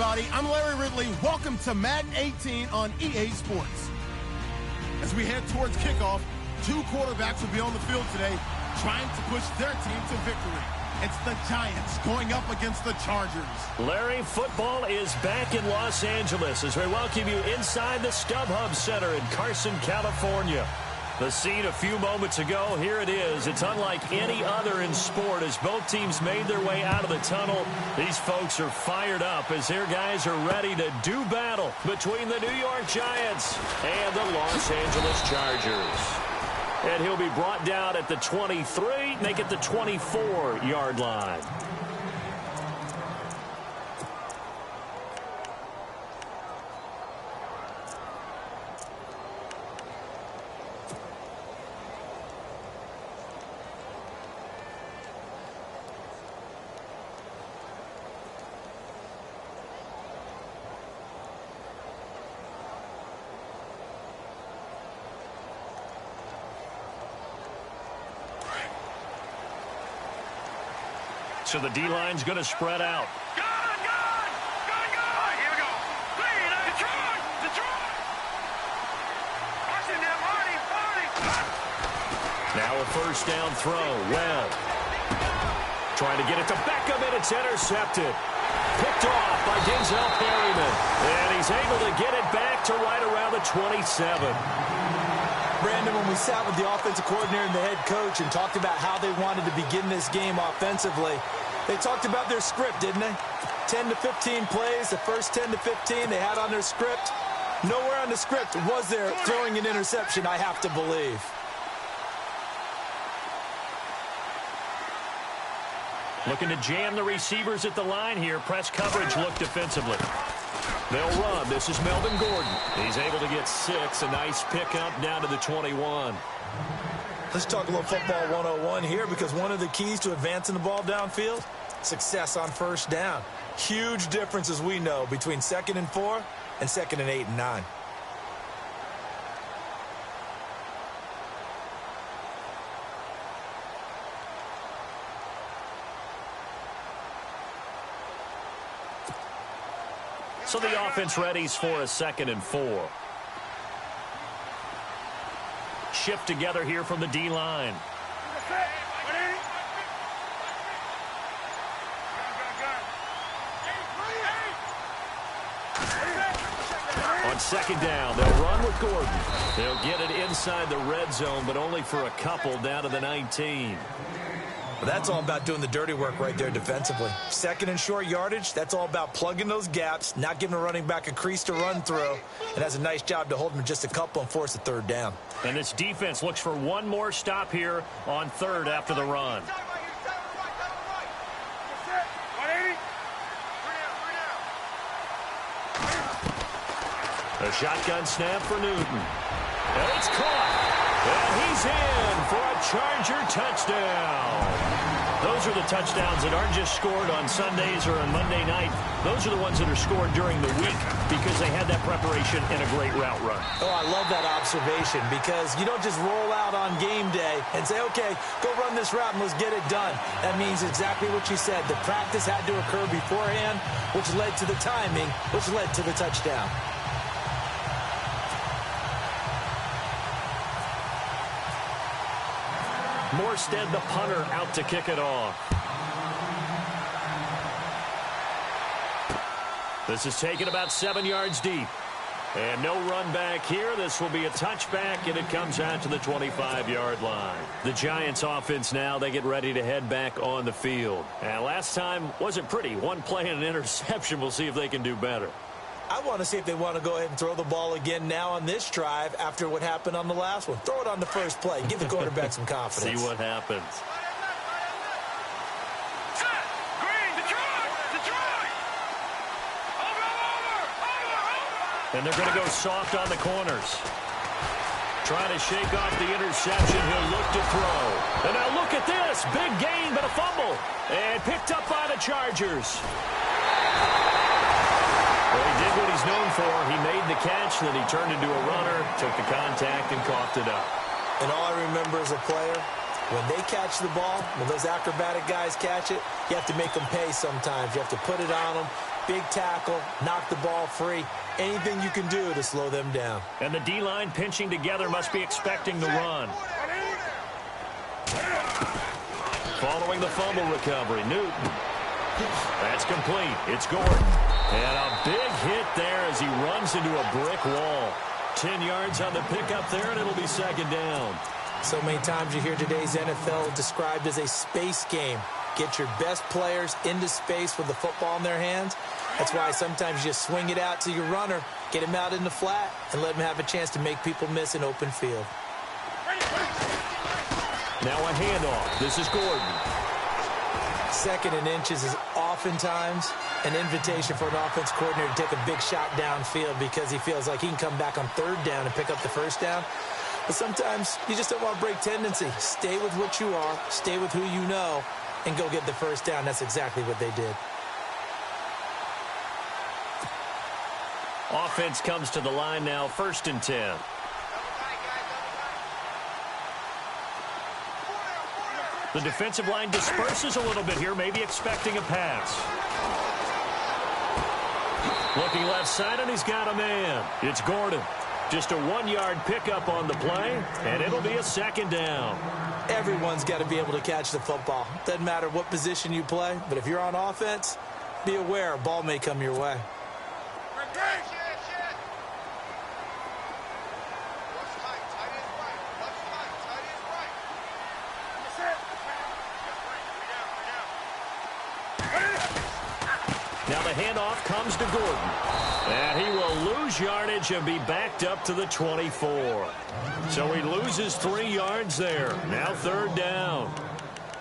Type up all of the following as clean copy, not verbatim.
everybody. I'm Larry Ridley. Welcome to Madden 18 on EA Sports. As we head towards kickoff, two quarterbacks will be on the field today trying to push their team to victory. It's the Giants going up against the Chargers. Larry, football is back in Los Angeles as we welcome you inside the StubHub Center in Carson, California. The scene a few moments ago, here it is. It's unlike any other in sport as both teams made their way out of the tunnel. These folks are fired up as their guys are ready to do battle between the New York Giants and the Los Angeles Chargers. And he'll be brought down at the 23, make it the 24-yard line. So the D-line's going to spread out. Good! All right, here we go. Clean, Detroit! Washington, Marty! Now a first down throw. Well, trying to get it to Beckham, and it's intercepted. Picked off by Denzel Perryman. And he's able to get it back to right around the 27. Brandon, when we sat with the offensive coordinator and the head coach and talked about how they wanted to begin this game offensively, they talked about their script, didn't they? 10 to 15 plays, the first 10 to 15 they had on their script. Nowhere on the script was there throwing an interception, I have to believe. Looking to jam the receivers at the line here. Press coverage look defensively. They'll run. This is Melvin Gordon. He's able to get 6. A nice pickup down to the 21. Let's talk a little football 101 here, because one of the keys to advancing the ball downfield, success on first down. Huge difference, as we know, between 2nd and 4 and 2nd and 8 and 9. So the offense readies for a 2nd and 4. Shift together here from the D-line. On 2nd down, they'll run with Gordon. They'll get it inside the red zone, but only for a couple down to the 19. Well, that's all about doing the dirty work right there defensively. 2nd and short yardage, that's all about plugging those gaps, not giving a running back a crease to run through, and has a nice job to hold him just a couple and force a 3rd down. And this defense looks for one more stop here on 3rd after the run. A shotgun snap for Newton. And it's caught. And he's in for a Charger touchdown. Those are the touchdowns that aren't just scored on Sundays or on Monday night. Those are the ones that are scored during the week because they had that preparation and a great route run. Oh, I love that observation, because you don't just roll out on game day and say, okay, go run this route and let's get it done. That means exactly what you said. The practice had to occur beforehand, which led to the timing, which led to the touchdown. Morstead, the punter, out to kick it off. This is taken about 7 yards deep. And no run back here. This will be a touchback, and it comes out to the 25-yard line. The Giants offense now, they get ready to head back on the field. And last time wasn't pretty. One play and an interception. We'll see if they can do better. I want to see if they want to go ahead and throw the ball again now on this drive after what happened on the last one. Throw it on the first play. Give the quarterback some confidence. See what happens. And they're going to go soft on the corners. Trying to shake off the interception. He'll look to throw. And now look at this. Big gain, but a fumble. And picked up by the Chargers. Well, he did what he's known for. He made the catch, then he turned into a runner, took the contact, and coughed it up. And all I remember as a player, when they catch the ball, when those acrobatic guys catch it, you have to make them pay sometimes. You have to put it on them, big tackle, knock the ball free. Anything you can do to slow them down. And the D-line pinching together must be expecting the run. Following the fumble recovery, Newton. That's complete. It's Gordon. And a big hit there as he runs into a brick wall. 10 yards on the pickup there, and it'll be second down. So many times you hear today's NFL described as a space game. Get your best players into space with the football in their hands. That's why sometimes you just swing it out to your runner, get him out in the flat, and let him have a chance to make people miss an open field. Now a handoff. This is Gordon. Second and inches is oftentimes an invitation for an offense coordinator to take a big shot downfield because he feels like he can come back on third down and pick up the first down. But sometimes you just don't want to break tendency. Stay with what you are, stay with who you know, and go get the first down. That's exactly what they did. Offense comes to the line now, 1st and 10. The defensive line disperses a little bit here, maybe expecting a pass. Looking left side, and he's got a man. It's Gordon. Just a 1-yard pickup on the play, and it'll be a second down. Everyone's got to be able to catch the football. Doesn't matter what position you play, but if you're on offense, be aware a ball may come your way. Now the handoff comes to Gordon. And he will lose yardage and be backed up to the 24. So he loses 3 yards there. Now 3rd down.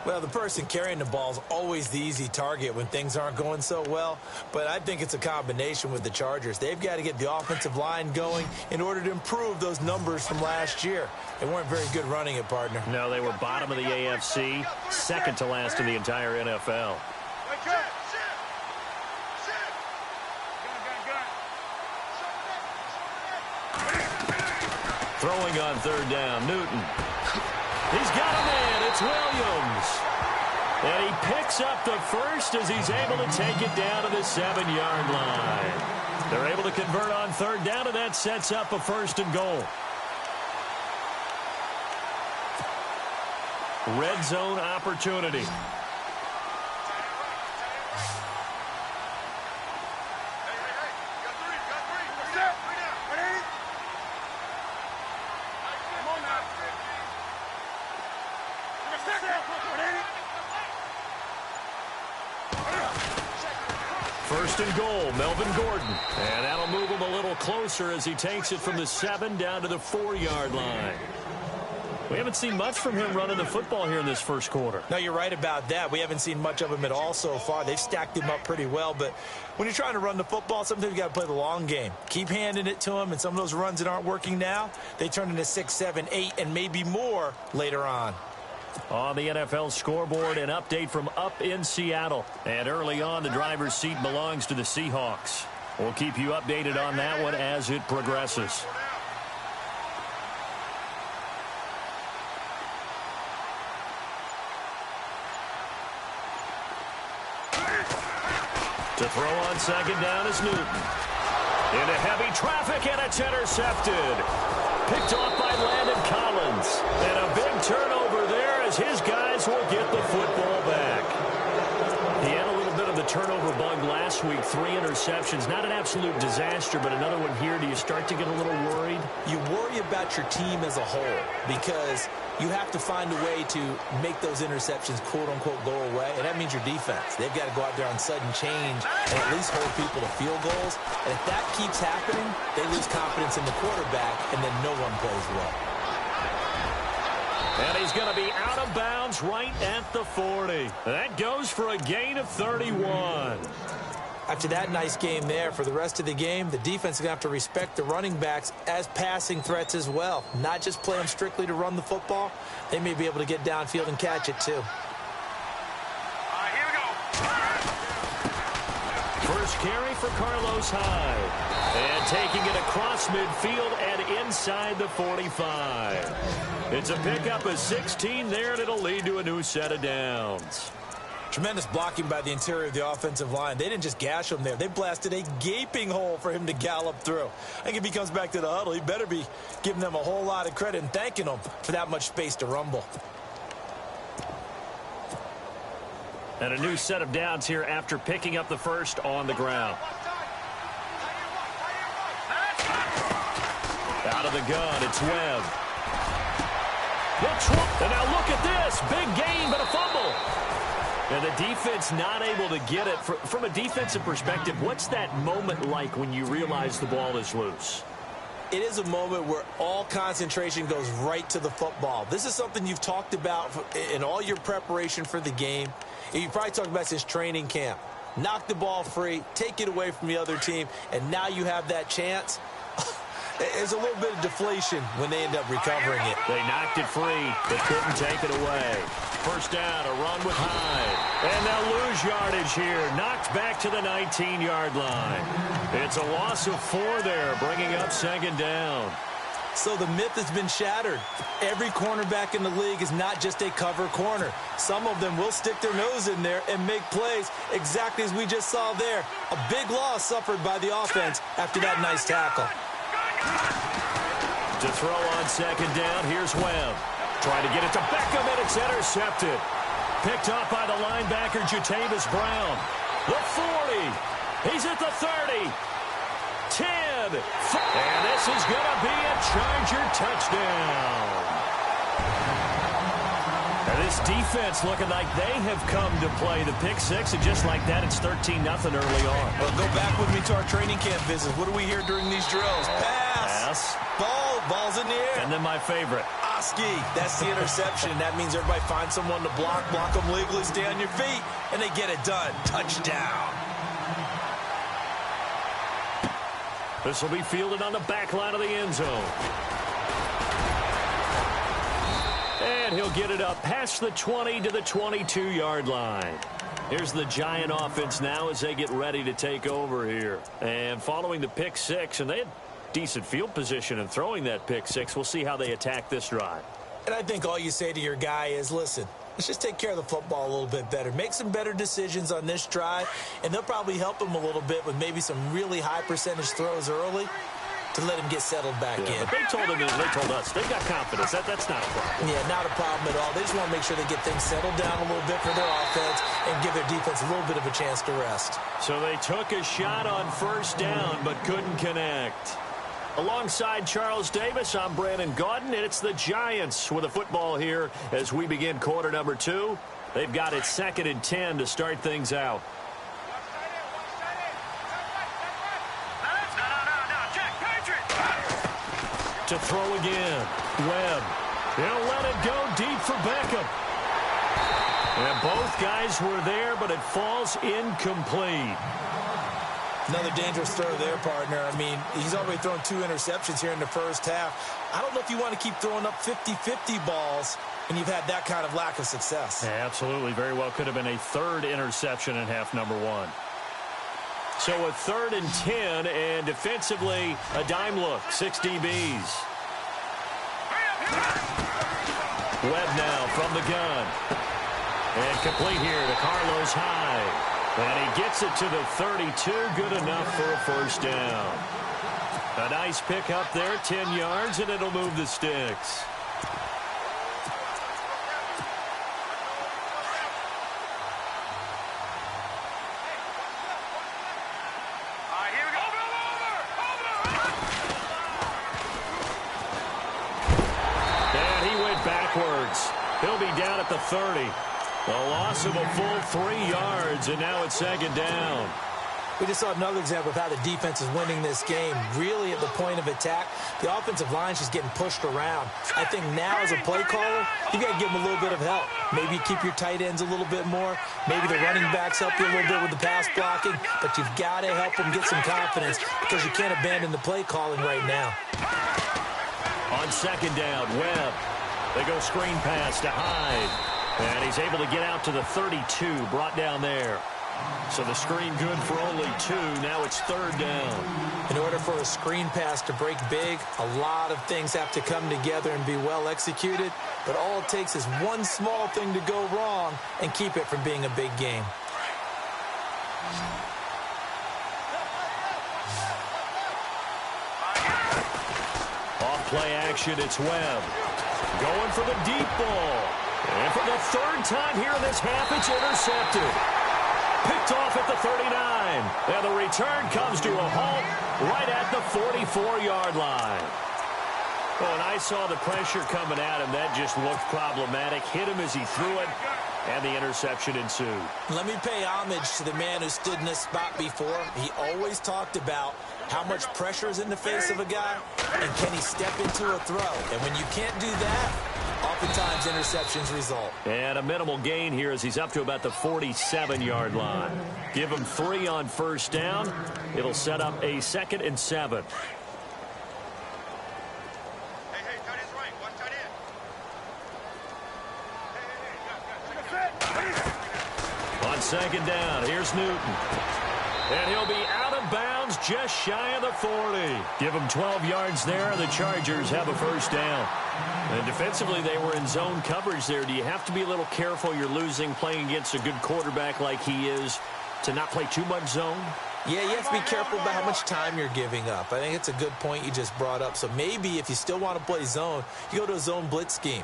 Well, the person carrying the ball is always the easy target when things aren't going so well. But I think it's a combination with the Chargers. They've got to get the offensive line going in order to improve those numbers from last year. They weren't very good running it, partner. No, they were bottom of the AFC, second to last in the entire NFL. Throwing on 3rd down, Newton. He's got a man. It's Williams. And he picks up the first as he's able to take it down to the 7-yard line. They're able to convert on 3rd down, and that sets up a 1st and goal. Red zone opportunity. First and goal, Melvin Gordon. And that'll move him a little closer as he takes it from the 7 down to the 4-yard line. We haven't seen much from him running the football here in this first quarter. No, you're right about that. We haven't seen much of him at all so far. They've stacked him up pretty well. But when you're trying to run the football, sometimes you got to play the long game. Keep handing it to him, and some of those runs that aren't working now, they turn into 6, 7, 8, and maybe more later on. On the NFL scoreboard, an update from up in Seattle. And early on, the driver's seat belongs to the Seahawks. We'll keep you updated on that one as it progresses. To throw on 2nd down is Newton. Into heavy traffic, and it's intercepted. Picked off by Landon Collins. And a big turnover there as his guys will get the football back. He had a little bit of the turnover bug last week. 3 interceptions. Not an absolute disaster, but another one here. Do you start to get a little worried? You worry about your team as a whole because you have to find a way to make those interceptions, quote-unquote, go away, and that means your defense. They've got to go out there on sudden change and at least hold people to field goals. And if that keeps happening, they lose confidence in the quarterback, and then no one plays well. And he's going to be out of bounds right at the 40. That goes for a gain of 31. After that nice game there, for the rest of the game, the defense is going to have to respect the running backs as passing threats as well. Not just play them strictly to run the football. They may be able to get downfield and catch it, too. Here we go. First carry for Carlos Hyde. And taking it across midfield and inside the 45. It's a pickup of 16 there, and it'll lead to a new set of downs. Tremendous blocking by the interior of the offensive line. They didn't just gash him there. They blasted a gaping hole for him to gallop through. I think if he comes back to the huddle, he better be giving them a whole lot of credit and thanking them for that much space to rumble. And a new set of downs here after picking up the first on the ground. Out of the gun, it's Webb. And now look at this. Big gain, but a fumble. And the defense not able to get it. From a defensive perspective, what's that moment like when you realize the ball is loose? It is a moment where all concentration goes right to the football. This is something you've talked about in all your preparation for the game. And you probably talked about since training camp. Knock the ball free, take it away from the other team, and now you have that chance. There's a little bit of deflation when they end up recovering it. They knocked it free, but couldn't take it away. First down, a run with Hyde. And they'll lose yardage here. Knocked back to the 19-yard line. It's a loss of 4 there, bringing up second down. So the myth has been shattered. Every cornerback in the league is not just a cover corner. Some of them will stick their nose in there and make plays exactly as we just saw there. A big loss suffered by the offense after that nice tackle. To throw on second down, here's Webb. Trying to get it to Beckham, and it's intercepted. Picked up by the linebacker, Jatavis Brown. The 40. He's at the 30. 10. And this is going to be a Charger touchdown. And this defense looking like they have come to play the pick six, and just like that, it's 13-0 early on. Well, go back with me to our training camp visit. What do we hear during these drills? Pass. Ball's in the air. And then my favorite. Oski. That's the interception. That means everybody finds someone to block them legally, stay on your feet, and they get it done. Touchdown. This will be fielded on the back line of the end zone. And he'll get it up past the 20 to the 22-yard line. Here's the Giant offense now as they get ready to take over here. And following the pick six, and they had decent field position in throwing that pick six. We'll see how they attack this drive. And I think all you say to your guy is, listen, let's just take care of the football a little bit better. Make some better decisions on this drive, and they'll probably help him a little bit with maybe some really high percentage throws early to let him get settled back in. But they told him, they told us, they've got confidence. That's not a problem. Yeah, not a problem at all. They just want to make sure they get things settled down a little bit for their offense and give their defense a little bit of a chance to rest. So they took a shot on first down but couldn't connect. Alongside Charles Davis, I'm Brandon Gaudin, and it's the Giants with a football here as we begin quarter number 2. They've got it 2nd and 10 to start things out. To throw again. Webb. He'll let it go deep for Beckham. And both guys were there, but it falls incomplete. Another dangerous throw there, partner. I mean, he's already thrown 2 interceptions here in the first half. I don't know if you want to keep throwing up 50-50 balls when you've had that kind of lack of success. Yeah, absolutely. Very well could have been a 3rd interception in half number 1. So a 3rd and 10, and defensively, a dime look. 6 DBs. Webb now from the gun. And complete here to Carlos Hyde. And he gets it to the 32. Good enough for a first down. A nice pick up there, 10 yards, and it'll move the sticks. Backwards. He'll be down at the 30. A loss of a full 3 yards, and now it's 2nd down. We just saw another example of how the defense is winning this game. Really at the point of attack, the offensive line is just getting pushed around. I think now as a play caller, you got to give them a little bit of help. Maybe you keep your tight ends a little bit more. Maybe the running backs help you a little bit with the pass blocking. But you've got to help them get some confidence because you can't abandon the play calling right now. On 2nd down, Webb. They go screen pass to Hyde. And he's able to get out to the 32, brought down there. So the screen good for only 2. Now it's 3rd down. In order for a screen pass to break big, a lot of things have to come together and be well executed. But all it takes is one small thing to go wrong and keep it from being a big game. Off play action, it's Webb. Going for the deep ball. And for the 3rd time here in this half, it's intercepted. Picked off at the 39. And the return comes to a halt right at the 44-yard line. Oh, and I saw the pressure coming at him. That just looked problematic. Hit him as he threw it, and the interception ensued. Let me pay homage to the man who stood in this spot before. He always talked about how much pressure is in the face of a guy, and can he step into a throw. And when you can't do that, oftentimes interceptions result. And a minimal gain here as he's up to about the 47-yard line. Give him 3 on 1st down. It'll set up a 2nd and 7. On 2nd down, here's Newton. And he'll be out of bounds just shy of the 40. Give him 12 yards there, and the Chargers have a 1st down. And defensively, they were in zone coverage there. Do you have to be a little careful? You're losing playing against a good quarterback like he is to not play too much zone? Yeah, you have to be careful about how much time you're giving up. I think it's a good point you just brought up. So maybe if you still want to play zone, you go to a zone blitz scheme.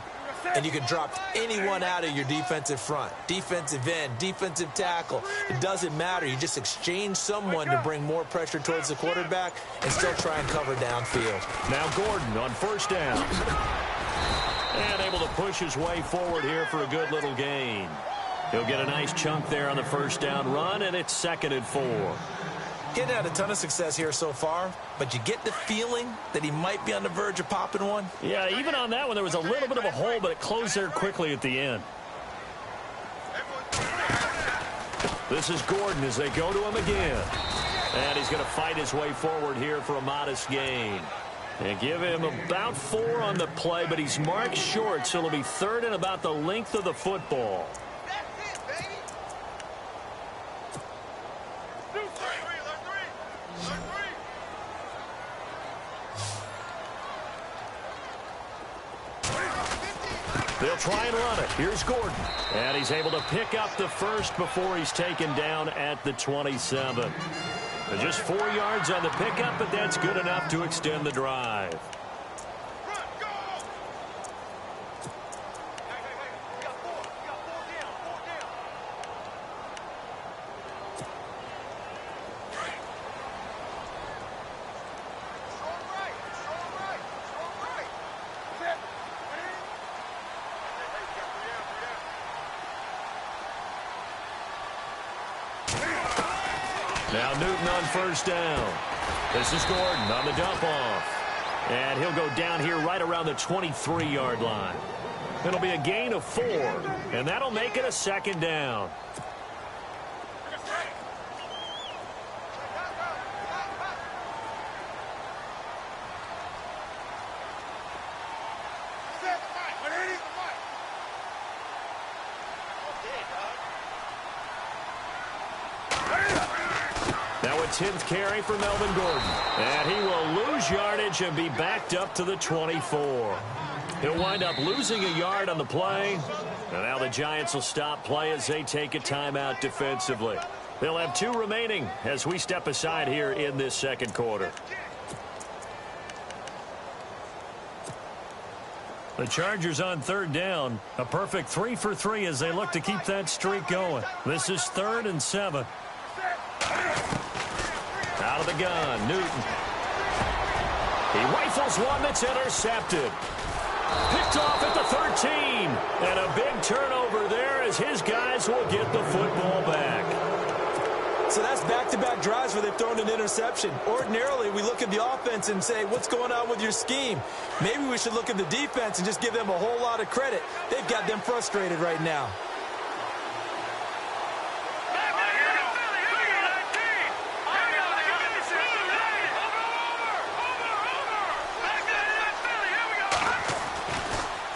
And you can drop anyone out of your defensive front, defensive end, defensive tackle. It doesn't matter. You just exchange someone to bring more pressure towards the quarterback and still try and cover downfield. Now Gordon on 1st down. And able to push his way forward here for a good little gain. He'll get a nice chunk there on the 1st down run, and it's 2nd and 4. Getting had a ton of success here so far, but you get the feeling that he might be on the verge of popping one? Yeah, even on that one, there was a little bit of a hole, but it closed there quickly at the end. This is Gordon as they go to him again. And he's going to fight his way forward here for a modest gain. And give him about 4 on the play, but he's marked short, so it'll be 3rd and about the length of the football. They'll try and run it. Here's Gordon. And he's able to pick up the 1st before he's taken down at the 27. Just 4 yards on the pickup, but that's good enough to extend the drive. Now Newton on 1st down. This is Gordon on the dump off. And he'll go down here right around the 23-yard line. It'll be a gain of 4, and that'll make it a 2nd down. Now a 10th carry for Melvin Gordon. And he will lose yardage and be backed up to the 24. He'll wind up losing a yard on the play. And now the Giants will stop play as they take a timeout defensively. They'll have 2 remaining as we step aside here in this 2nd quarter. The Chargers on 3rd down. A perfect 3 for 3 as they look to keep that streak going. This is 3rd and 7. Out of the gun, Newton. He rifles one that's intercepted. Picked off at the 13. And a big turnover there as his guys will get the football back. So that's back-to-back drives where they've thrown an interception. Ordinarily, we look at the offense and say, what's going on with your scheme? Maybe we should look at the defense and just give them a whole lot of credit. They've got them frustrated right now.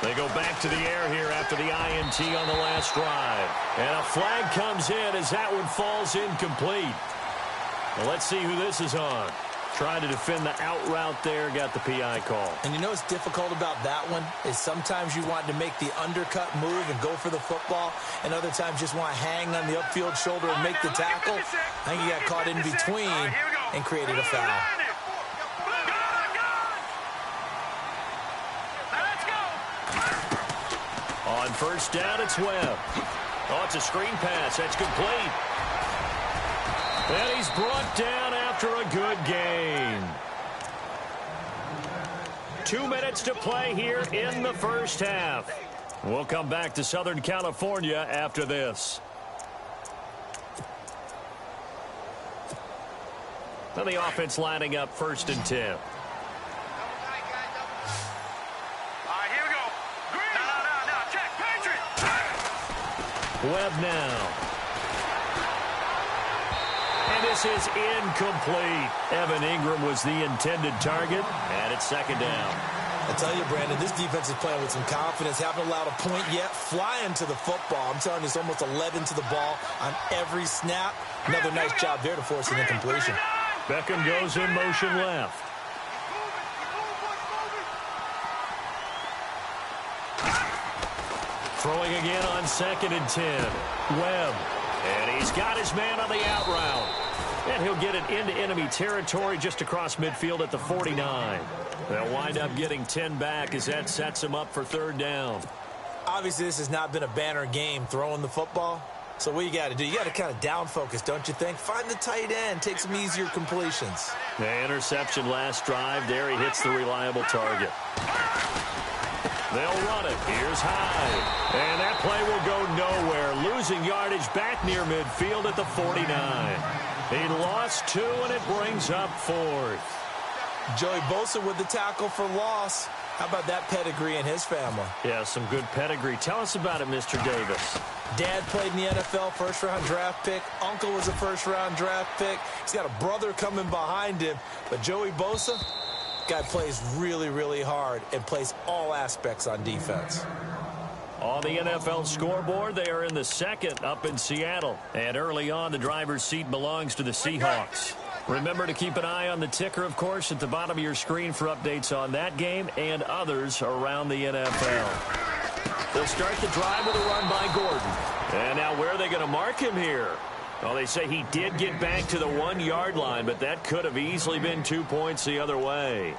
They go back to the air here after the INT on the last drive. And a flag comes in as that one falls incomplete. Well, let's see who this is on. Trying to defend the out route there, got the PI call. And you know what's difficult about that one is sometimes you want to make the undercut move and go for the football, and other times just want to hang on the upfield shoulder and make the tackle. I think he got caught in between and created a foul. On first down, it's Webb. Oh, it's a screen pass. That's complete. And he's brought down after a good game. 2 minutes to play here in the first half. We'll come back to Southern California after this. And the offense lining up 1st and 10. Webb now. And this is incomplete. Evan Ingram was the intended target, and it's 2nd down. I tell you, Brandon, this defense is playing with some confidence. Haven't allowed a point yet. Flying to the football. I'm telling you, it's almost 11 to the ball on every snap. Another nice job there to force an incompletion. Beckham goes in motion left. Throwing again on 2nd and 10. Webb. And he's got his man on the out route. And he'll get it into enemy territory just across midfield at the 49. They'll wind up getting 10 back as that sets him up for 3rd down. Obviously, this has not been a banner game throwing the football. So what you got to do, you got to kind of down focus, don't you think? Find the tight end, take some easier completions. The interception last drive. There he hits the reliable target. They'll run it. Here's Hyde. And that play will go nowhere. Losing yardage back near midfield at the 49. He lost 2, and it brings up 4th. Joey Bosa with the tackle for loss. How about that pedigree in his family? Yeah, some good pedigree. Tell us about it, Mr. Davis. Dad played in the NFL, 1st-round draft pick. Uncle was a 1st-round draft pick. He's got a brother coming behind him. But Joey Bosa, guy plays really, really hard and plays all aspects on defense. On the NFL scoreboard, they are in the 2nd up in Seattle. And early on, the driver's seat belongs to the Seahawks. Remember to keep an eye on the ticker, of course, at the bottom of your screen for updates on that game and others around the NFL. They'll start the drive with a run by Gordon. And now where are they going to mark him here? Well, they say he did get back to the 1-yard line, but that could have easily been 2 points the other way.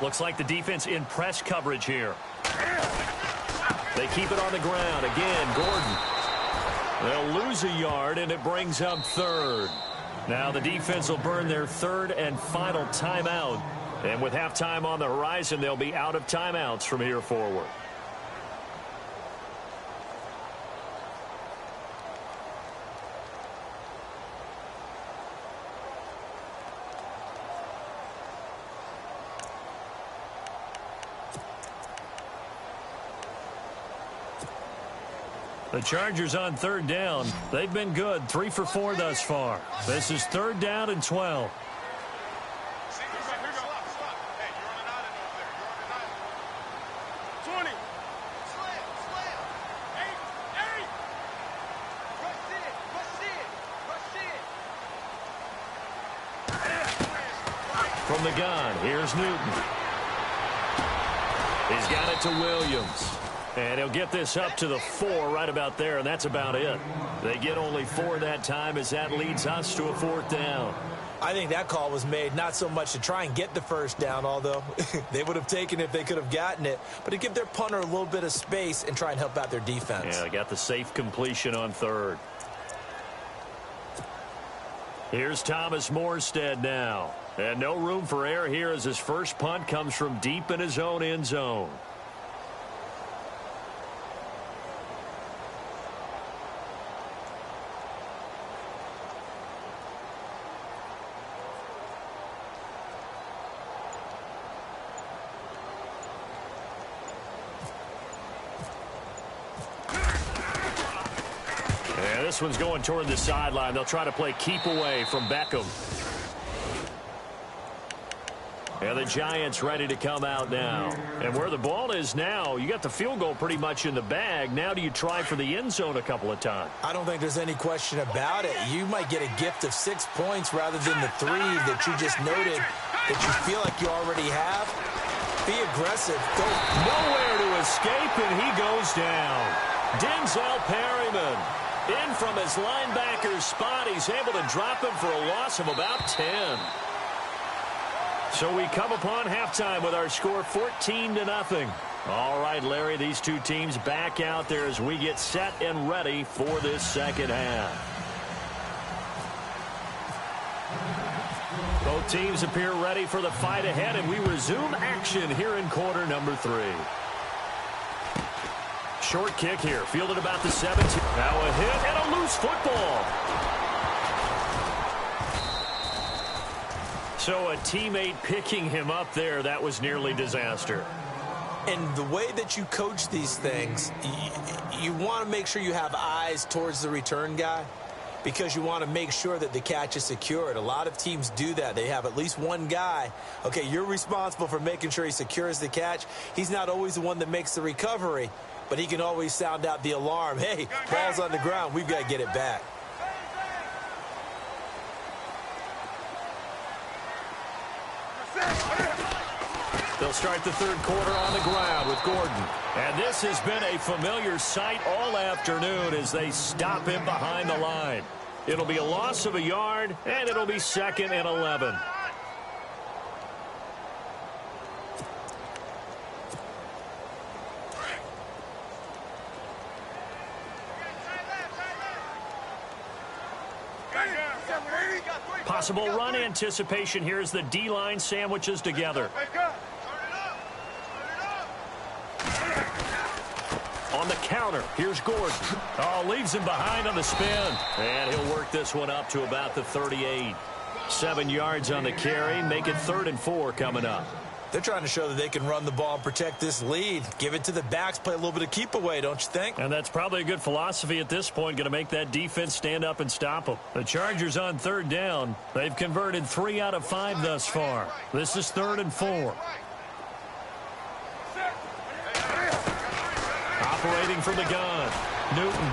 Looks like the defense in press coverage here. They keep it on the ground. Again, Gordon. They'll lose a yard, and it brings up 3rd. Now the defense will burn their 3rd and final timeout. And with halftime on the horizon, they'll be out of timeouts from here forward. The Chargers on 3rd down. They've been good. 3 for 4 thus far. This is 3rd down and 12. From the gun, here's Newton. He's got it to Williams. And he'll get this up to the 4 right about there, and that's about it. They get only 4 that time as that leads us to a 4th down. I think that call was made not so much to try and get the 1st down, although they would have taken it if they could have gotten it, but to give their punter a little bit of space and try and help out their defense. Yeah, they got the safe completion on 3rd. Here's Thomas Morstead now. And no room for error here as his first punt comes from deep in his own end zone. And this one's going toward the sideline. They'll try to play keep away from Beckham. And the Giants ready to come out now. And where the ball is now, you got the field goal pretty much in the bag. Now do you try for the end zone a couple of times? I don't think there's any question about it. You might get a gift of 6 points rather than the 3 that you just noted that you feel like you already have. Be aggressive. Go. Nowhere to escape, and he goes down. Denzel Perryman in from his linebacker's spot. He's able to drop him for a loss of about 10. So we come upon halftime with our score 14-0. All right, Larry, these two teams back out there as we get set and ready for this second half. Both teams appear ready for the fight ahead, and we resume action here in quarter number 3. Short kick here, fielded about the 17. Now a hit and a loose football. So a teammate picking him up there, that was nearly disaster. And the way that you coach these things, you want to make sure you have eyes towards the return guy because you want to make sure that the catch is secured. A lot of teams do that. They have at least one guy. Okay, you're responsible for making sure he secures the catch. He's not always the one that makes the recovery, but he can always sound out the alarm. Hey, ball's on the ground. We've got to get it back. They'll start the third quarter on the ground with Gordon. And this has been a familiar sight all afternoon as they stop him behind the line. It'll be a loss of a yard, and it'll be 2nd and 11. Possible run anticipation here as the D-line sandwiches together. On the counter, here's Gordon. Oh, leaves him behind on the spin. And he'll work this one up to about the 38. 7 yards on the carry. Make it 3rd and 4 coming up. They're trying to show that they can run the ball and protect this lead. Give it to the backs, play a little bit of keep away, don't you think? And that's probably a good philosophy at this point, going to make that defense stand up and stop them. The Chargers on 3rd down. They've converted 3 out of 5 thus far. This is 3rd and 4. Operating from the gun, Newton.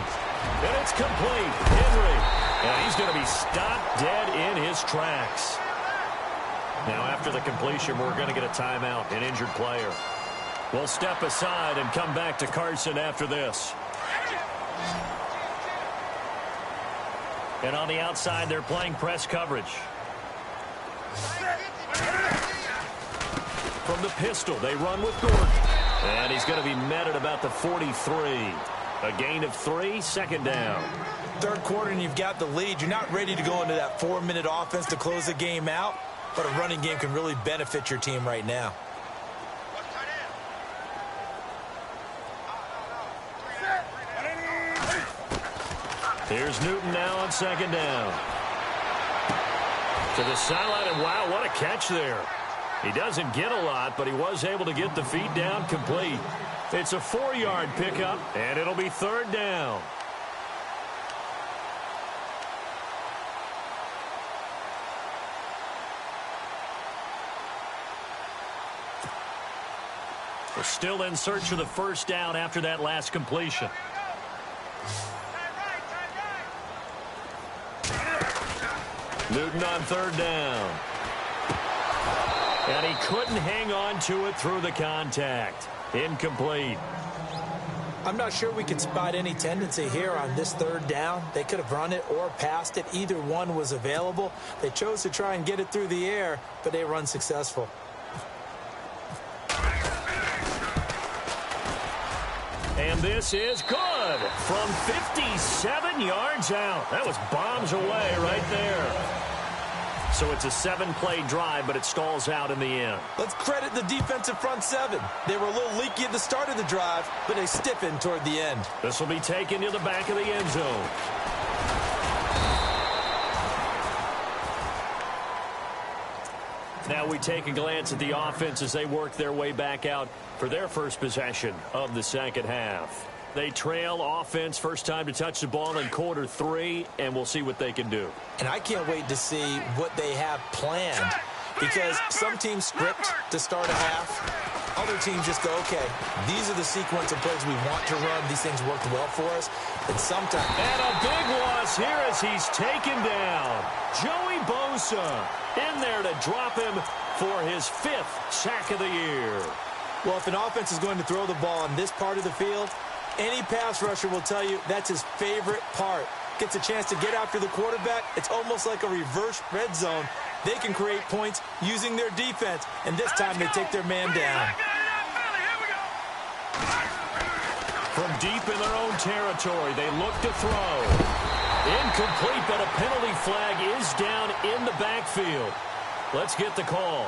And it's complete. Henry. And he's going to be stopped dead in his tracks. Now, after the completion, we're going to get a timeout, an injured player. We'll step aside and come back to Carson after this. And on the outside, they're playing press coverage. From the pistol, they run with Gordon. And he's going to be met at about the 43. A gain of 3, 2nd down. Third quarter, and you've got the lead. You're not ready to go into that 4-minute offense to close the game out. But a running game can really benefit your team right now. Here's Newton now on 2nd down. To the sideline, and wow, what a catch there. He doesn't get a lot, but he was able to get the feet down complete. It's a 4-yard pickup, and it'll be 3rd down. We're still in search of the 1st down after that last completion. Newton on 3rd down. And he couldn't hang on to it through the contact. Incomplete. I'm not sure we can spot any tendency here on this 3rd down. They could have run it or passed it. Either one was available. They chose to try and get it through the air, but they were unsuccessful. And this is good from 57 yards out. That was bombs away right there. So it's a 7-play drive, but it stalls out in the end. Let's credit the defensive front 7. They were a little leaky at the start of the drive, but they stiffened toward the end. This will be taken to the back of the end zone. Now we take a glance at the offense as they work their way back out for their first possession of the second half. They trail offense first time to touch the ball in quarter 3, and we'll see what they can do. And I can't wait to see what they have planned, because some teams script to start a half. Other teams just go, okay, these are the sequence of plays we want to run. These things worked well for us. And sometimes... And a big loss here as he's taken down. Joey Bosa in there to drop him for his 5th sack of the year. Well, if an offense is going to throw the ball on this part of the field, any pass rusher will tell you that's his favorite part. Gets a chance to get after the quarterback. It's almost like a reverse red zone. They can create points using their defense, and this time they take their man down. From deep in their own territory, they look to throw. Incomplete, but a penalty flag is down in the backfield. Let's get the call.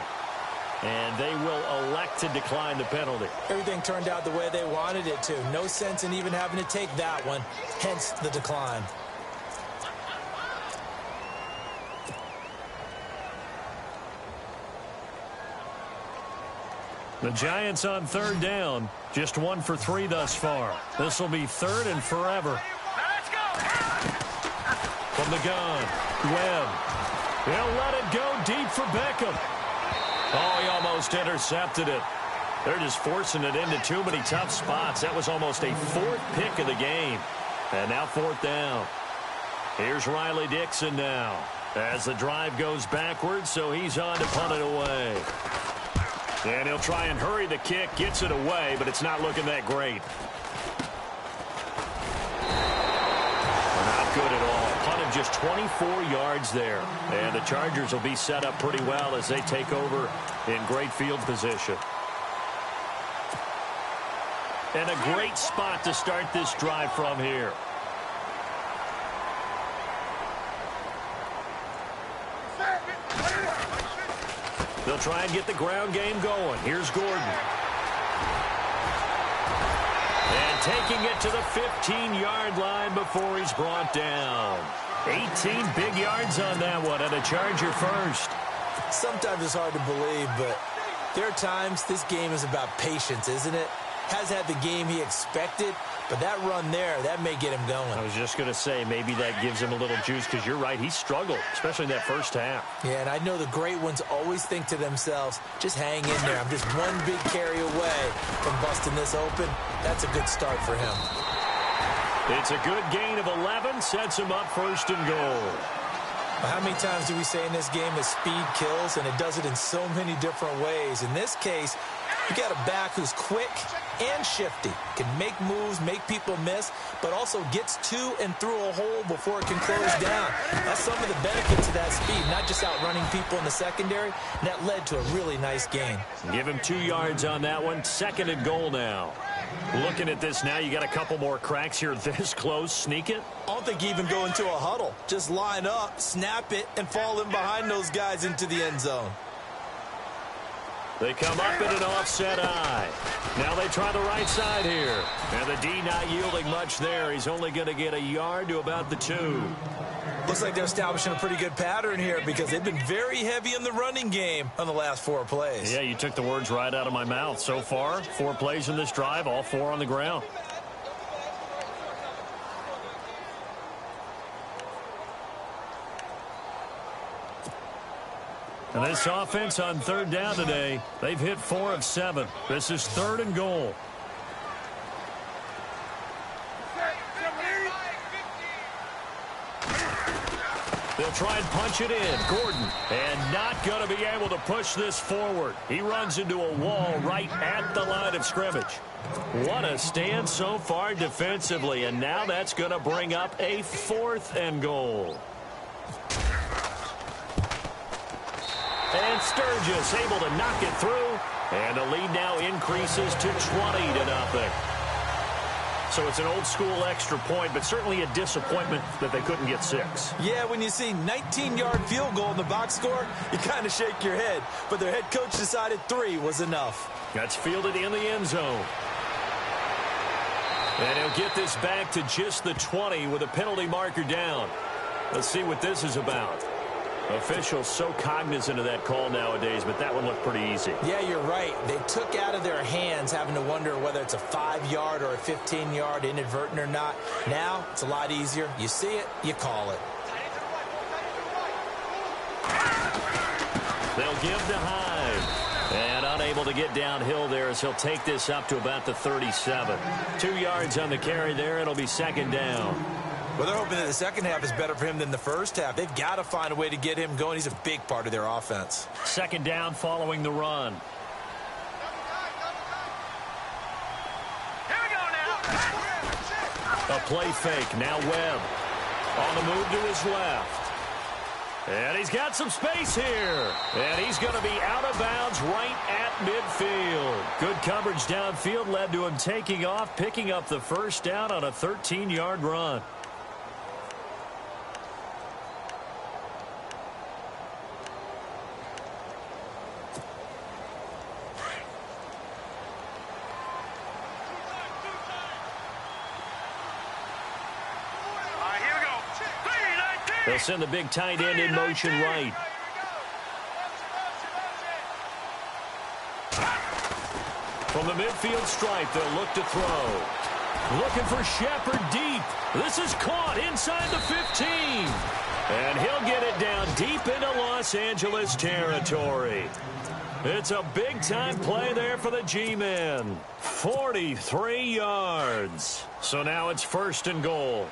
And they will elect to decline the penalty. Everything turned out the way they wanted it to. No sense in even having to take that one, hence the decline. The Giants on 3rd down. Just 1 for 3 thus far. This will be 3rd and forever. From the gun, Webb. He'll let it go deep for Beckham. Oh, he almost intercepted it. They're just forcing it into too many tough spots. That was almost a 4th pick of the game. And now 4th down. Here's Riley Dixon now as the drive goes backwards, so he's on to punt it away. And he'll try and hurry the kick, gets it away, but it's not looking that great. Not good at all. Punt of just 24 yards there. And the Chargers will be set up pretty well as they take over in great field position. And a great spot to start this drive from here. They'll try and get the ground game going. Here's Gordon. And taking it to the 15-yard line before he's brought down. 18 big yards on that one, and a Charger first. Sometimes it's hard to believe, but there are times this game is about patience, isn't it? Has had the game he expected, but that run there, that may get him going. I was just going to say, maybe that gives him a little juice, because you're right, he struggled, especially in that first half. Yeah, and I know the great ones always think to themselves, just hang in there. I'm just one big carry away from busting this open. That's a good start for him. It's a good gain of 11, sets him up 1st and goal. How many times do we say in this game that speed kills, and it does it in so many different ways? In this case, you got a back who's quick and shifty, can make moves, make people miss, but also gets to and through a hole before it can close down. That's some of the benefits of that speed, not just outrunning people in the secondary, and that led to a really nice gain. Give him 2 yards on that one. 2nd and goal now. Looking at this now, you got a couple more cracks here this close. Sneak it. I don't think you even go into a huddle. Just line up, snap it, and fall in behind those guys into the end zone. They come up in an offset eye. Now they try the right side here. And the D not yielding much there. He's only going to get a yard to about the 2. Looks like they're establishing a pretty good pattern here because they've been very heavy in the running game on the last 4 plays. Yeah, you took the words right out of my mouth. So far, 4 plays in this drive, all 4 on the ground. And this offense on 3rd down today, they've hit 4 of 7. This is 3rd and goal. They'll try and punch it in. Gordon, and not going to be able to push this forward. He runs into a wall right at the line of scrimmage. What a stand so far defensively, and now that's going to bring up a 4th and goal. And Sturgis able to knock it through, and the lead now increases to 20-0. So it's an old-school extra point, but certainly a disappointment that they couldn't get 6. Yeah, when you see 19-yard field goal in the box score, you kind of shake your head. But their head coach decided 3 was enough. That's fielded in the end zone. And he'll get this back to just the 20 with a penalty marker down. Let's see what this is about. Officials so cognizant of that call nowadays, but that one looked pretty easy. Yeah, you're right. They took out of their hands having to wonder whether it's a 5-yard or a 15-yard, inadvertent or not. Now, it's a lot easier. You see it, you call it. They'll give to Hyde. And unable to get downhill there as he'll take this up to about the 37. 2 yards on the carry there. It'll be second down. Well, they're hoping that the second half is better for him than the first half. They've got to find a way to get him going. He's a big part of their offense. Second down following the run. Here we go now. A play fake. Now Webb on the move to his left. And he's got some space here. And he's going to be out of bounds right at midfield. Good coverage downfield led to him taking off, picking up the first down on a 13-yard run. They'll send the big tight end in motion right. From the midfield stripe, they'll look to throw. Looking for Shepard deep. This is caught inside the 15. And he'll get it down deep into Los Angeles territory. It's a big-time play there for the G-men. 43 yards. So now it's first and goal.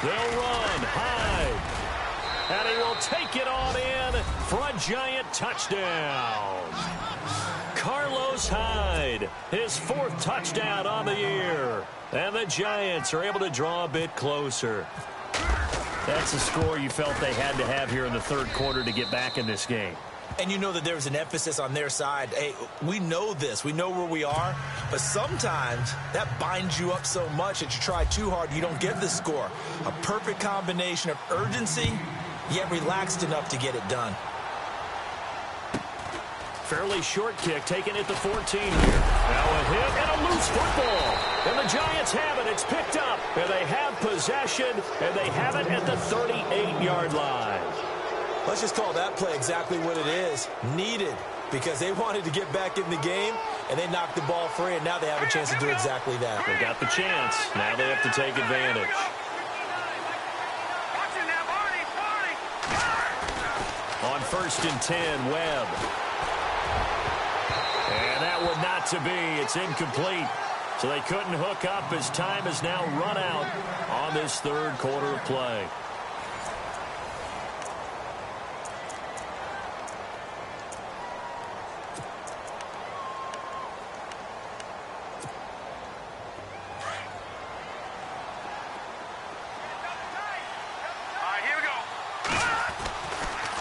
They'll run. Hyde. And he will take it on in for a giant touchdown. Carlos Hyde, his 4th touchdown on the year. And the Giants are able to draw a bit closer. That's a score you felt they had to have here in the third quarter to get back in this game. And you know that there's an emphasis on their side. Hey, we know this. We know where we are. But sometimes that binds you up so much that you try too hard, you don't get the score. A perfect combination of urgency, yet relaxed enough to get it done. Fairly short kick taken at the 14 here. Now a hit and a loose football. And the Giants have it. It's picked up. And they have possession. And they have it at the 38-yard line. Let's just call that play exactly what it is. Needed, because they wanted to get back in the game, and they knocked the ball free, and now they have a chance to do exactly that. They got the chance. Now they have to take advantage. On 1st and 10, Webb. And that one not to be. It's incomplete. So they couldn't hook up as time has now run out on this third quarter of play.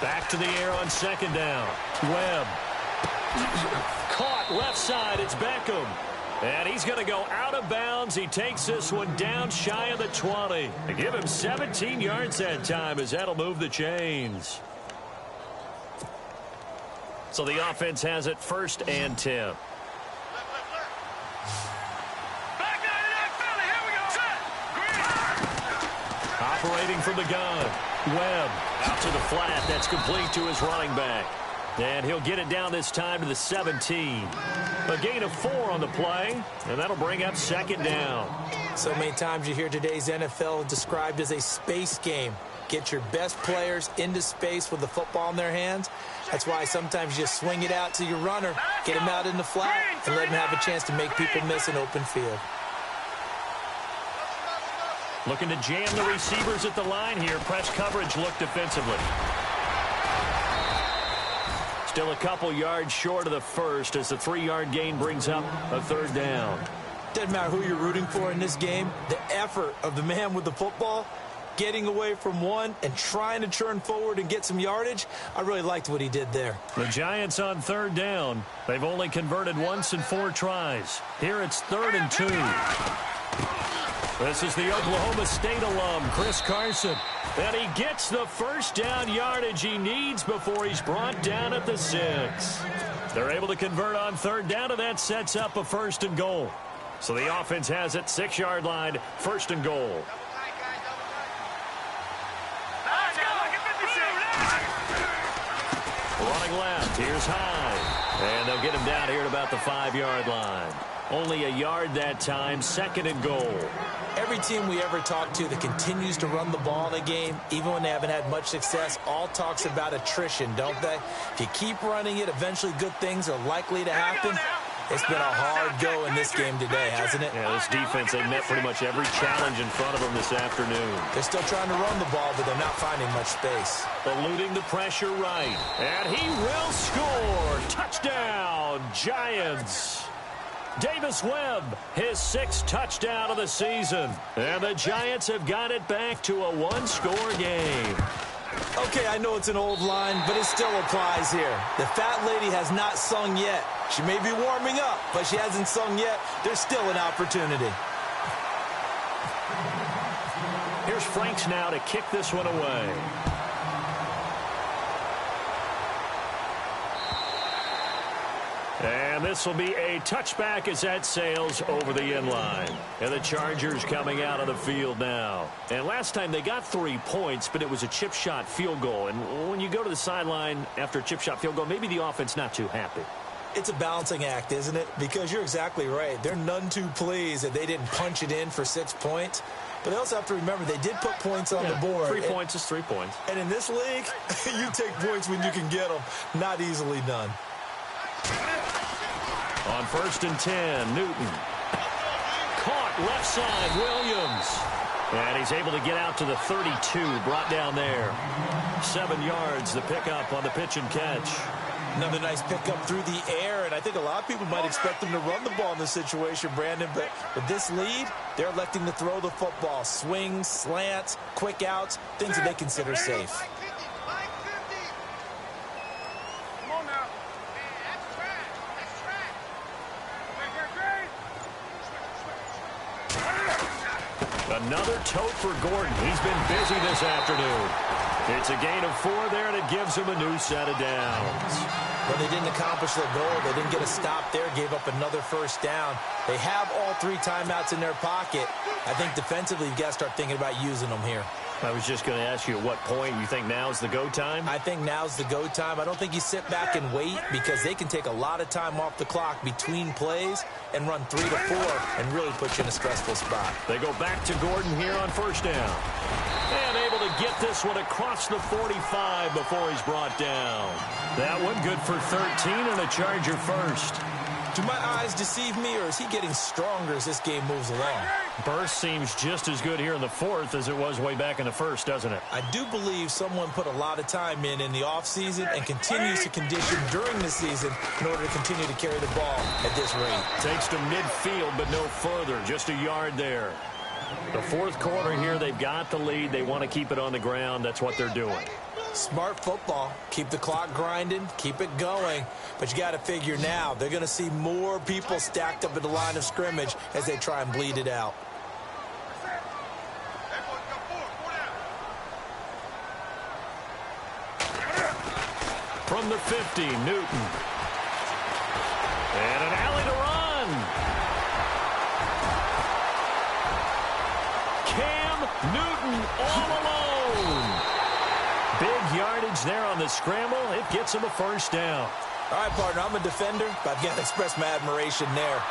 Back to the air on second down. Webb. Caught left side. It's Beckham. And he's going to go out of bounds. He takes this one down shy of the 20. They give him 17 yards that time as that'll move the chains. So the offense has it 1st and 10. Operating from the gun. Webb out to the flat. That's complete to his running back. And he'll get it down this time to the 17. A gain of 4 on the play, and that'll bring up second down. So many times you hear today's NFL described as a space game. Get your best players into space with the football in their hands. That's why sometimes you just swing it out to your runner, get him out in the flat, and let him have a chance to make people miss an open field. Looking to jam the receivers at the line here. Press coverage look defensively. Still a couple yards short of the first as the 3-yard gain brings up a third down. Doesn't matter who you're rooting for in this game. The effort of the man with the football, getting away from one and trying to turn forward and get some yardage, I really liked what he did there. The Giants on third down. They've only converted once in 4 tries. Here it's 3rd and 2. This is the Oklahoma State alum, Chris Carson. And he gets the first down yardage he needs before he's brought down at the 6. They're able to convert on third down, and that sets up a 1st and goal. So the offense has it, 6-yard line, 1st and goal. left. Here's Hyde. And they'll get him down here at about the 5-yard line. Only a yard that time, 2nd and goal. Every team we ever talk to that continues to run the ball in a game, even when they haven't had much success, all talks about attrition, don't they? If you keep running it, eventually good things are likely to happen. It's been a hard go in this game today, hasn't it? Yeah, this defense, they've met pretty much every challenge in front of them this afternoon. They're still trying to run the ball, but they're not finding much space. Eluding the pressure right. And he will score. Touchdown, Giants. Davis Webb, his 6th touchdown of the season. And the Giants have got it back to a 1-score game. Okay, I know it's an old line, but it still applies here. The fat lady has not sung yet. She may be warming up, but she hasn't sung yet. There's still an opportunity. Here's Franks now to kick this one away. And this will be a touchback as that sails over the end line. And the Chargers coming out of the field now. And last time they got 3 points, but it was a chip shot field goal. And when you go to the sideline after a chip shot field goal, maybe the offense not too happy. It's a balancing act, isn't it? Because you're exactly right. They're none too pleased that they didn't punch it in for 6 points. But they also have to remember they did put points on the board. 3 points is 3 points. And in this league, you take points when you can get them. Not easily done. On 1st and 10, Newton. Caught left side, Williams. And he's able to get out to the 32, brought down there. 7 yards, the pickup on the pitch and catch. Another nice pickup through the air, and I think a lot of people might expect them to run the ball in this situation, Brandon, but with this lead, they're electing to throw the football. Swings, slants, quick outs, things that they consider safe. Another tote for Gordon. He's been busy this afternoon. It's a gain of 4 there, and it gives him a new set of downs. Well, they didn't accomplish their goal. They didn't get a stop there, gave up another 1st down. They have all 3 timeouts in their pocket. I think defensively, you've got to start thinking about using them here. I was just going to ask you at what point you think now's the go time? I think now's the go time. I don't think you sit back and wait because they can take a lot of time off the clock between plays and run 3 to 4 and really put you in a stressful spot. They go back to Gordon here on 1st down. And able to get this one across the 45 before he's brought down. That one good for 13 and a Charger first. Do my eyes deceive me, or is he getting stronger as this game moves along? Burst seems just as good here in the 4th as it was way back in the 1st, doesn't it? I do believe someone put a lot of time in the offseason and continues to condition during the season in order to continue to carry the ball at this rate. Takes to midfield, but no further. Just a yard there. The 4th quarter here, they've got the lead. They want to keep it on the ground. That's what they're doing. Smart football. Keep the clock grinding. Keep it going. But you got to figure now, they're going to see more people stacked up at the line of scrimmage as they try and bleed it out. From the 50, Newton. And an alley to run. Cam Newton all alone. Big yardage there on the scramble. It gets him a 1st down. All right, partner, I'm a defender, but I've got to express my admiration there.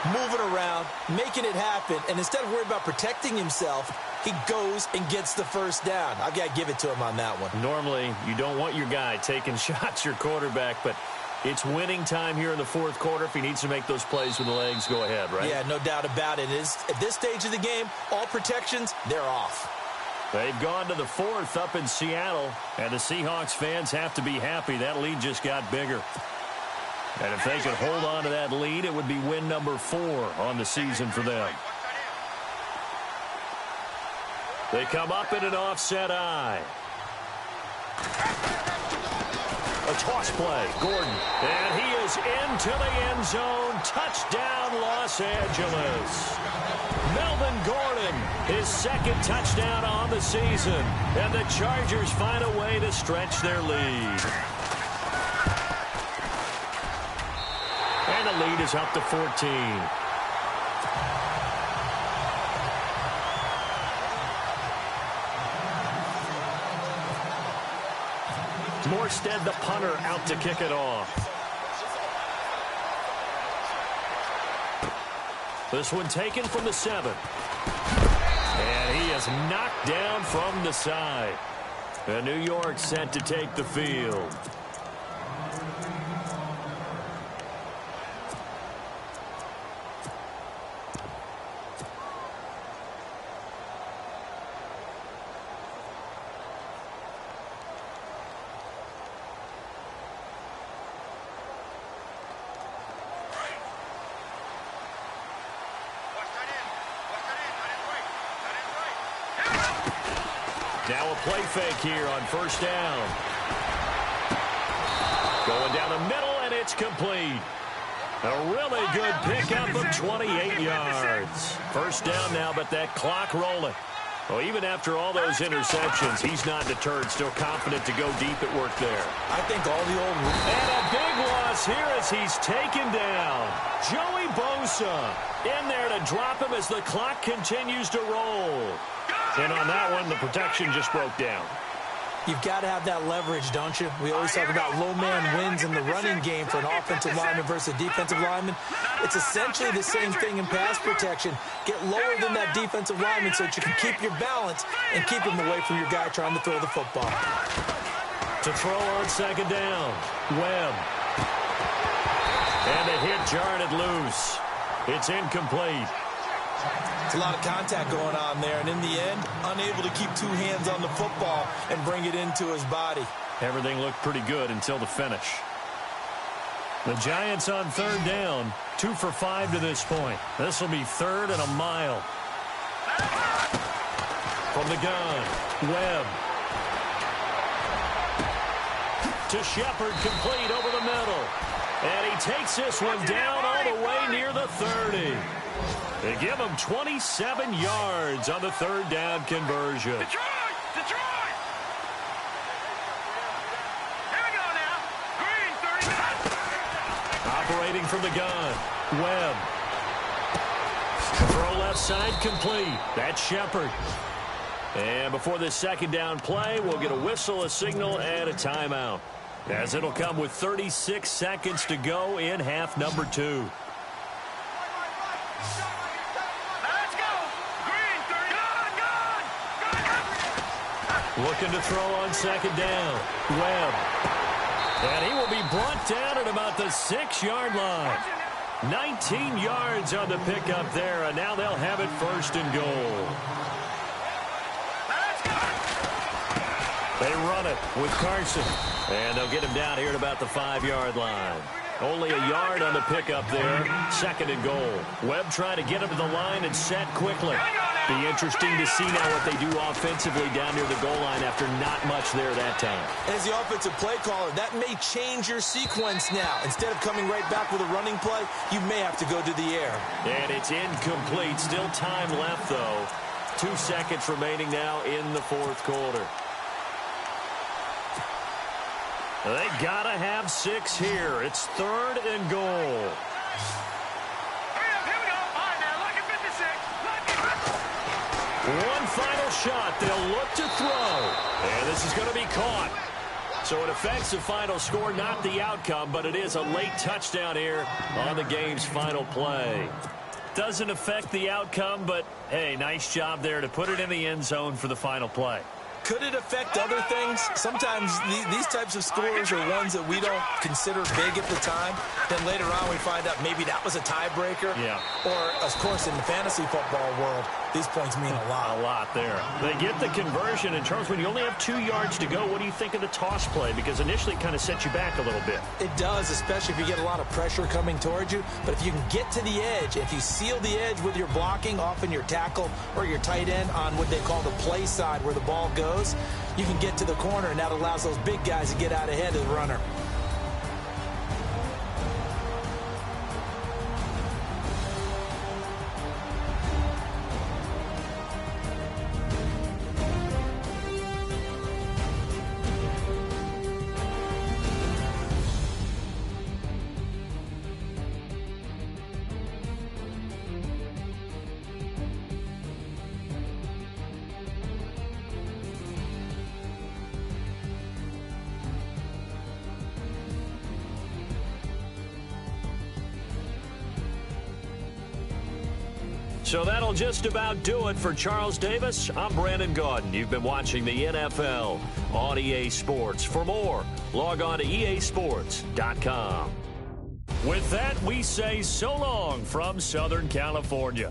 Moving around, making it happen, and instead of worrying about protecting himself, he goes and gets the 1st down. I've got to give it to him on that one. Normally, you don't want your guy taking shots, your quarterback, but it's winning time here in the 4th quarter. If he needs to make those plays with the legs, go ahead, right? Yeah, no doubt about it. At this stage of the game, all protections, they're off. They've gone to the 4th up in Seattle, and the Seahawks fans have to be happy. That lead just got bigger. And if they could hold on to that lead, it would be win number 4 on the season for them. They come up in an offset eye. A toss play, Gordon. And he is into the end zone. Touchdown, Los Angeles. Melvin Gordon, his 2nd touchdown on the season. And the Chargers find a way to stretch their lead. And the lead is up to 14. Morstead, the punter, out to kick it off. This one taken from the 7. And he is knocked down from the side. And New York set to take the field. Now a play fake here on first down. Going down the middle, and it's complete. A really good pickup of 28 yards. First down now, but that clock rolling. Well, even after all those interceptions, he's not deterred, still confident to go deep at work there. I think all the old... And a big loss here as he's taken down. Joey Bosa in there to drop him as the clock continues to roll. And on that one, the protection just broke down. You've got to have that leverage, don't you? We always talk about low man wins in the running game for an offensive lineman versus a defensive lineman. It's essentially the same thing in pass protection. Get lower than that defensive lineman so that you can keep your balance and keep him away from your guy trying to throw the football. To throw on second down, Webb. And the hit jarred it loose. It's incomplete. It's a lot of contact going on there, and in the end, unable to keep two hands on the football and bring it into his body. Everything looked pretty good until the finish. The Giants on third down, 2 for 5 to this point. This will be 3rd and a mile. From the gun, Webb. To Shepard, complete over the middle. And he takes this one down all the way near the 30. They give him 27 yards on the third down conversion. Detroit! Here we go now. Green, 39. Operating from the gun, Webb. Throw left side complete. That's Shepard. And before this second down play, we'll get a whistle, a signal, and a timeout, as it'll come with 36 seconds to go in half number 2. Looking to throw on second down. Webb. And he will be brought down at about the 6-yard line. 19 yards on the pickup there, and now they'll have it 1st and goal. They run it with Carson. And they'll get him down here at about the 5-yard line. Only a yard on the pickup there. 2nd and goal. Webb trying to get him to the line and set quickly. Be interesting to see now what they do offensively down near the goal line after not much there that time. As the offensive play caller, that may change your sequence now. Instead of coming right back with a running play, you may have to go to the air. And it's incomplete. Still time left, though. 2 seconds remaining now in the 4th quarter. They gotta have 6 here. It's 3rd and goal. One final shot. They'll look to throw. And this is going to be caught. So it affects the final score, not the outcome, but it is a late touchdown here on the game's final play. Doesn't affect the outcome, but, hey, nice job there to put it in the end zone for the final play. Could it affect other things? Sometimes these types of scores are ones that we don't consider big at the time. Then later on we find out maybe that was a tiebreaker. Yeah. Or, of course, in the fantasy football world, these points mean a lot. A lot there. They get the conversion. And, Charles, when you only have 2 yards to go, what do you think of the toss play? Because initially it kind of sets you back a little bit. It does, especially if you get a lot of pressure coming towards you. But if you can get to the edge, if you seal the edge with your blocking, often your tackle or your tight end on what they call the play side where the ball goes, you can get to the corner, and that allows those big guys to get out ahead of the runner. So that'll just about do it for Charles Davis. I'm Brandon Gaudin. You've been watching the NFL on EA Sports. For more, log on to easports.com. With that, we say so long from Southern California.